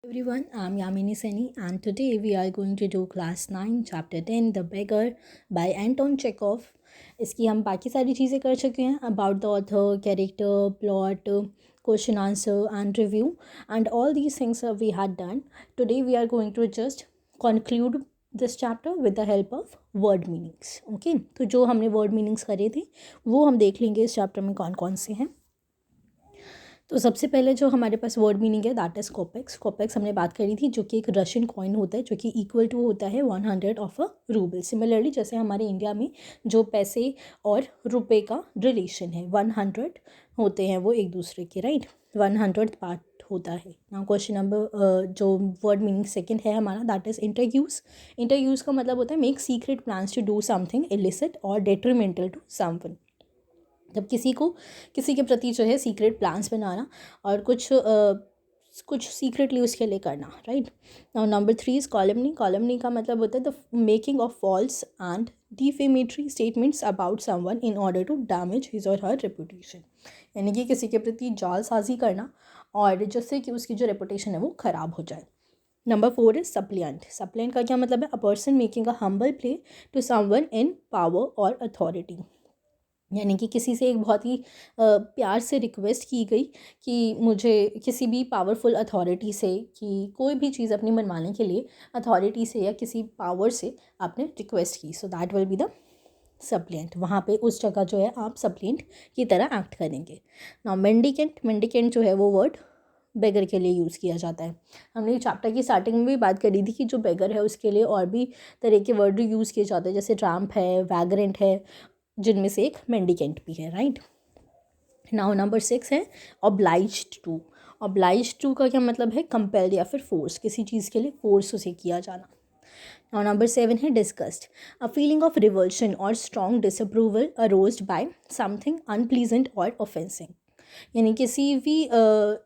Everyone, I'm Yamini Seni, and today we are going to do class 9, chapter 10, The Beggar by Anton Chekhov. इसकी हम बाकी सारी चीज़ें कर चुके हैं about the author, character, plot, question answer and review, and all these things we had done. Today we are going to just conclude this chapter with the help of word meanings. Okay, तो जो हमने word meanings करे थे वो हम देख लेंगे इस चैप्टर में कौन कौन से हैं. तो सबसे पहले जो हमारे पास वर्ड मीनिंग है दैट इज़ कोपेक्स. कोपेक्स हमने बात करी थी जो कि एक रशियन कॉइन होता है जो कि इक्वल टू होता है 100 ऑफ अ रूबल. सिमिलरली जैसे हमारे इंडिया में जो पैसे और रुपए का रिलेशन है 100 होते हैं वो एक दूसरे के, राइट. 100th पार्ट होता है. नाउ क्वेश्चन नंबर जो वर्ड मीनिंग सेकंड है हमारा दैट इज़ इंटरव्यूज़. इंटरव्यूज़ का मतलब होता है make secret plans to do something illicit or detrimental to someone. जब किसी के प्रति जो है सीक्रेट प्लान्स बनाना और कुछ सीक्रेटली उसके लिए करना, right. Now number 3 is calumny. Calumny का मतलब होता है the making of false and defamatory statements about someone in order to damage his or her reputation. यानी कि किसी के प्रति जालसाजी करना और जिससे कि उसकी जो रेपुटेशन है वो ख़राब हो जाए. Number 4 is सप्लिएंट. सप्लिएंट का क्या मतलब है? A person making a humble plea to someone in power or authority. यानी कि किसी से एक बहुत ही प्यार से रिक्वेस्ट की गई कि मुझे किसी भी पावरफुल अथॉरिटी से कि कोई भी चीज़ अपनी मनवाने के लिए अथॉरिटी से या किसी पावर से आपने रिक्वेस्ट की, so that will be the suppliant. वहाँ पे उस जगह जो है आप सप्लिएंट की तरह एक्ट करेंगे. Now mendicant. मेंडिकेंट जो है वो वर्ड बेगर के लिए यूज़ किया जाता है. हमने चैप्टर की स्टार्टिंग में भी बात करी थी कि जो बेगर है उसके लिए और भी तरह के वर्ड यूज़ किए जाते हैं, जैसे ट्रैम्प है, वैग्रेंट है, जिनमें से एक मेंडिकेंट भी है, राइट. नाउ नंबर 6 है ऑब्लाइज्ड टू. ऑब्लाइज्ड टू का क्या मतलब है? कंपेल्ड या फिर फोर्स, किसी चीज़ के लिए फोर्स उसे किया जाना. नाउ नंबर 7 है disgust. A feeling of revulsion or strong disapproval aroused by something unpleasant or offending. यानी किसी भी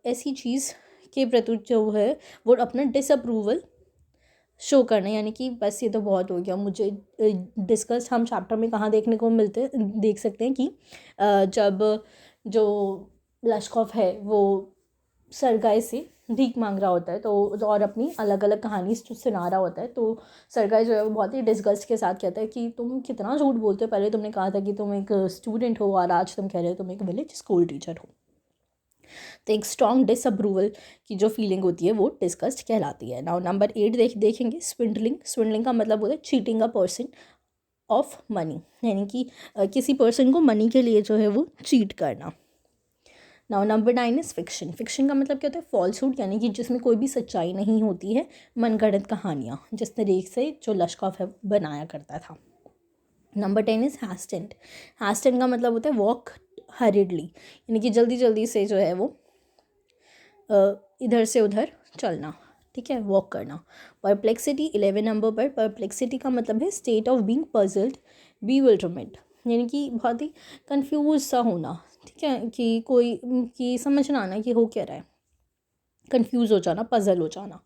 ऐसी चीज़ के प्रति जो है वो अपना डिसअप्रूवल शो करना. यानी कि बस ये तो बहुत हो गया. मुझे डिस्कस हम चैप्टर में कहाँ देखने को देख सकते हैं कि जब जो लश्कोफ है वो सरगाई से भीख मांग रहा होता है तो और अपनी अलग अलग कहानी सुना रहा होता है, तो सरगाई जो है वो बहुत ही डिस्गस्ट के साथ कहता है कि तुम कितना झूठ बोलते हो. पहले तुमने कहा था कि तुम एक स्टूडेंट हो और आज तुम कह रहे हो तुम एक विलेज स्कूल टीचर हो. तो एक स्ट्रॉन्ग डिसअप्रूवल की जो फीलिंग होती है वो डिस्गस्ट कहलाती है. नाउ नंबर 8 देखेंगे स्विंडलिंग. स्विंडलिंग का मतलब होता है cheating a person of money. यानी कि किसी पर्सन को मनी के लिए जो है वो चीट करना. Now number 9 is fiction. Fiction का मतलब क्या होता है? फॉल्सहुड. यानी कि जिसमें कोई भी सच्चाई नहीं होती है, मनगढ़ंत कहानियाँ जिस तरीके से जो लश्कोफ है बनाया करता था. Number 10 is हैस्टेंट. हैस्टेंट का मतलब होता है वॉक हरिडली. यानी कि जल्दी जल्दी से जो है वो इधर से उधर चलना, ठीक है, वॉक करना. परप्लेक्सिटी 11 नंबर पर. परप्लेक्सिटी का मतलब है स्टेट ऑफ बीइंग पजल्ड, बीविल्डरमेंट. यानी कि बहुत ही कंफ्यूज सा होना, ठीक है, कि कोई कि समझ ना आना कि हो क्या रहा है, कंफ्यूज हो जाना, पजल हो जाना,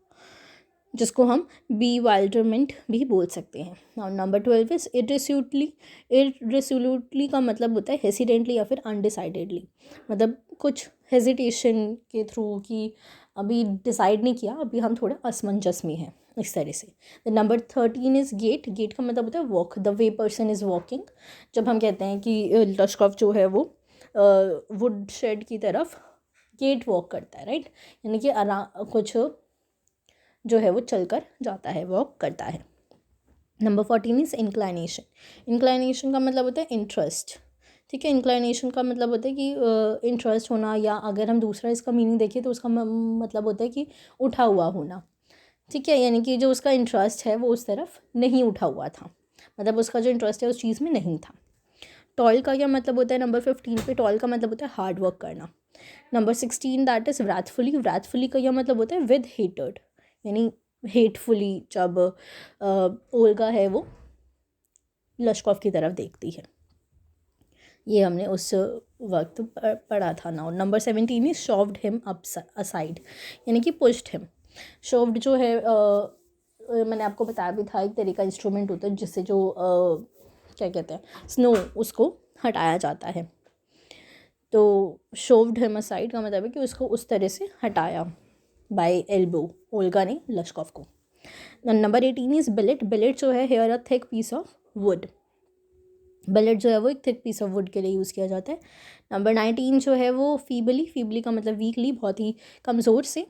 जिसको हम बीवाइल्डरमेंट भी बोल सकते हैं. Now number 12 is irresolutely. Irresolutely का मतलब होता है हेसिडेंटली या फिर अनडिसाइडेडली. मतलब कुछ हेजिटेशन के थ्रू कि अभी डिसाइड नहीं किया, अभी हम थोड़े असमंजस में हैं, इस तरह से. The number 13 is gait. Gait का मतलब होता है walk, the way person is walking. जब हम कहते हैं कि लश्कोफ जो है वो वुड शेड की तरफ गेट वॉक करता है, राइट. यानी कि कुछ जो है वो चलकर जाता है, वॉक करता है. Number 14 is inclination. इंक्लाइनेशन का मतलब होता है इंटरेस्ट, ठीक है. इंक्लाइनेशन का मतलब होता है कि इंटरेस्ट होना, या अगर हम दूसरा इसका मीनिंग देखें तो उसका मतलब होता है कि उठा हुआ होना, ठीक है. यानी कि जो उसका इंटरेस्ट है वो उस तरफ नहीं उठा हुआ था, मतलब उसका जो इंटरेस्ट है उस चीज़ में नहीं था. टॉयल का क्या मतलब होता है? नंबर 15 पे टॉयल का मतलब होता है हार्ड वर्क करना. Number 16 that is wrathfully. Wrathfully का यह मतलब होता है विद हेटेड. यानी हेटफुली जब ओल्गा है वो लश्कोफ की तरफ देखती है. ये हमने उस वक्त पढ़ा था. Now number 17 is shoved him up aside. यानी कि पुश्ड हिम. शॉव्ड जो है मैंने आपको बताया भी था, एक तरह का इंस्ट्रूमेंट होता है जिससे जो क्या कहते हैं स्नो, उसको हटाया जाता है. तो शोव्ड हिम असाइड का मतलब है कि उसको उस तरह से हटाया. बाय एल्बो, ओल्गा ने लश्कोव को। Number 18 is bill rate. बिलेट जो है here a thick piece of wood. Billet जो है वो एक थिक पीस ऑफ वुड के लिए यूज़ किया जाता है। नंबर 19 जो है वो फीबली, फीबली का मतलब वीकली, बहुत ही कमज़ोर से।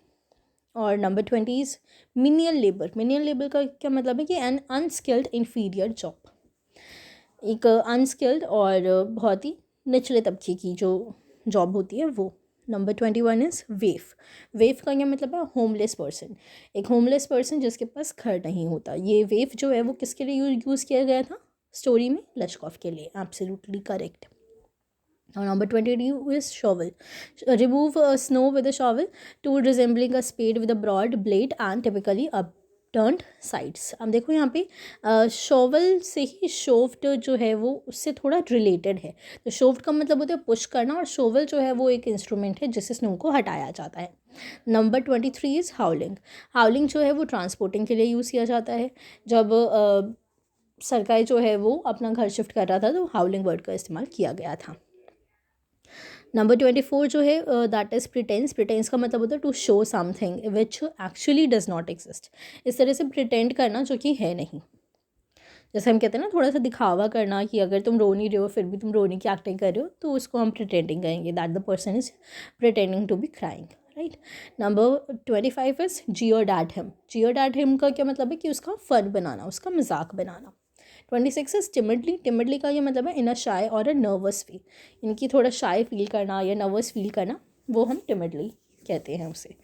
और number 20 is menial labour. Menial labour का क्या मतलब है कि एन अनस्किल्ड इन्फीरियर जॉब, एक अनस्किल्ड और बहुत ही निचले तबके की जो जॉब होती है वो। Number 21 is वेफ। वेफ का क्या मतलब है? होमलेस पर्सन, एक होमलेस पर्सन जिसके पास घर नहीं होता। ये वेफ जो है वो किसके लिए यूज़ किया गया था स्टोरी में? लश्कोव के लिए। Absolutely correct. Now number 22 is shovel. Remove snow with a shovel, tool resembling a spade with a broad blade and typically upturned sides. अब देखो यहाँ पे शोवल से ही शोफ्ट जो है वो उससे थोड़ा रिलेटेड है। तो शोफ्ट का मतलब होता है पुश करना, और शोवल जो है वो एक इंस्ट्रूमेंट है जिससे स्नो को हटाया जाता है। Number 23 is हाउलिंग। हाउलिंग जो है वो ट्रांसपोर्टिंग के लिए यूज़ किया जाता है। जब सरकार जो है वो अपना घर शिफ्ट कर रहा था तो हाउलिंग वर्ड का इस्तेमाल किया गया था। नंबर 24 जो है दैट इज़ प्रिटेंस। प्रिटेंस का मतलब होता है to show something which actually does not exist. इस तरह से प्रिटेंड करना जो कि है नहीं। जैसे हम कहते हैं ना, थोड़ा सा दिखावा करना कि अगर तुम रो नहीं रहे हो फिर भी तुम रोने की एक्टिंग कर रहे हो, तो उसको हम प्रिटेंडिंग कहेंगे, that the person is pretending to be crying, right. Number 25 is jeer at him. Jeer at him का क्या मतलब है कि उसका फन बनाना, उसका मजाक बनाना। 26 इज टिमिडली। टिमिडली का ये मतलब है इन अ शाय और अ नर्वस वे। इनकी थोड़ा शाय फील करना या नर्वस फील करना, वो हम टिमिडली कहते हैं उसे।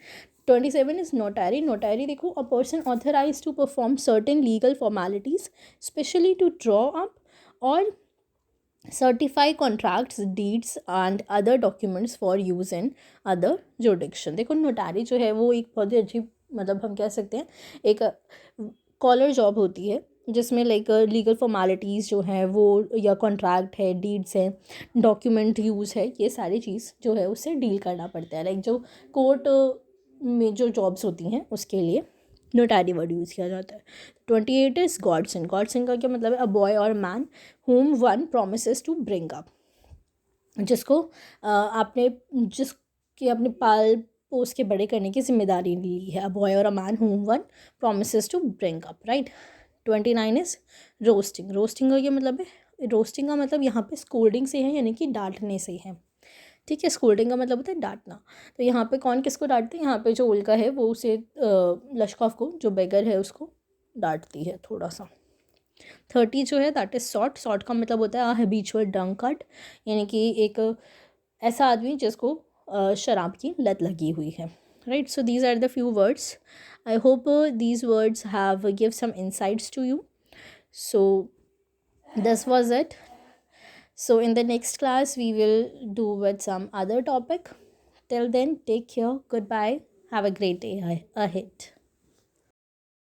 27 इज नोटारी। नोटारी देखो, a person authorise to perform certain legal formalities, specially to draw up or certify contracts, deeds and other documents for use in other jurisdiction। देखो नोटारी जो है वो एक बहुत ही अच्छी, मतलब हम कह सकते हैं एक कॉलर जॉब होती है जिसमें लाइक लीगल फॉर्मेलिटीज़ जो हैं वो, या कॉन्ट्रैक्ट है, डीड्स हैं, डॉक्यूमेंट यूज़ है, ये सारी चीज़ जो है उससे डील करना पड़ता है। लाइक जो कोर्ट में जो जॉब्स होती हैं उसके लिए नोटारी वर्ड यूज़ किया जाता है। 28 इज़ गॉडसन। गॉडसन का क्या मतलब है? अ बॉय और man whom one promises to bring up, जिसको आपने जिसके अपने पाल पोस के बड़े करने की जिम्मेदारी ली है। अ बॉय और a man whom one promises to bring up, right. 29 is roasting. Roasting का क्या मतलब है? रोस्टिंग का मतलब यहाँ पे स्कोल्डिंग से है, यानी कि डांटने से है, ठीक है। स्कोल्डिंग का मतलब होता है डांटना। तो यहाँ पे कौन किसको डांटते हैं? यहाँ पे जो उल्का है वो उसे लश्कोव को, जो बेगर है उसको डांटती है थोड़ा सा। 30 जो है दैट इज़ सॉट। सॉट का मतलब होता है हैबिचुअल ड्रंकार्ड, यानी कि एक ऐसा आदमी जिसको शराब की लत लगी हुई है, right. So these are the few words. I hope these words have give some insights to you. So this was it. So in the next class we will do with some other topic. Till then, take care, goodbye, have a great day ahead.